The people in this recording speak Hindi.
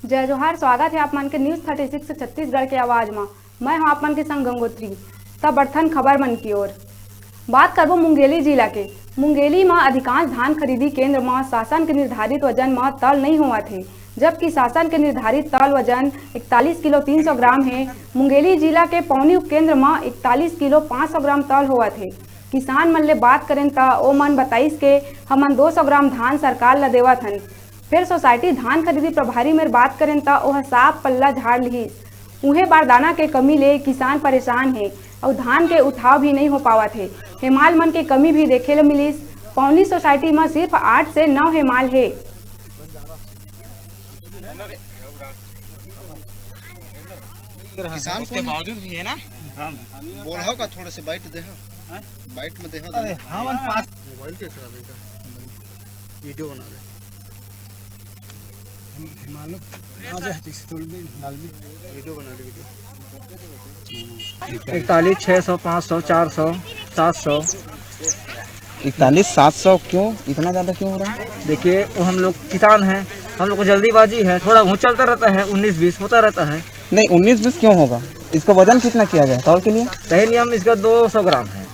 जय जोहार। स्वागत है आप मन के न्यूज़ 36 छत्तीसगढ़ के आवाज में। मैं हूं आप मन के संग गंगोत्री। तब बढ़थन खबर मन की ओर बात करबो मुंगेली जिला के। मुंगेली में अधिकांश धान खरीदी केंद्र में शासन के निर्धारित वजन में तौल नहीं हुआ थे, जबकि शासन के निर्धारित तौल वजन 41 किलो 300 ग्राम है। मुंगेली जिला के पौनी उप केंद्र में 41 किलो 500 ग्राम तौल हुआ थे। किसान मन ले बात करें तो ओ मन बताइस के हमन 200 ग्राम धान सरकार ला देवत हन। फिर सोसाइटी धान खरीदी प्रभारी में बात करें तो वह साफ पल्ला झाड़ लिहिस। उन्हें बारदाना के कमी ले किसान परेशान है और धान के उठाव भी नहीं हो पावा थे। हेमाल मन के कमी भी देखे ले मिलिस। पौनी सोसाइटी में सिर्फ 8 से 9 हेमाल है। किसान उसके बावजूद भी है ना, बोल का थोड़ा से बाइट दे, बाइट में दे। अरे हाँ पास मोबाइल के चला देगा, वीडियो बना दे। मालूम आ जाए वीडियो बना दे, वीडियो। 41 600 500 400 700 41 700 क्यों इतना ज़्यादा क्यों हो रहा है? देखिए वो हम लोग किसान हैं, हम लोग को जल्दीबाजी है, थोड़ा वो चलता रहता है, 19-20 होता रहता है। नहीं 19-20 क्यों होगा? इसका वजन कितना किया गया तौल के लिए? सही नियम इसका 200 ग्राम है।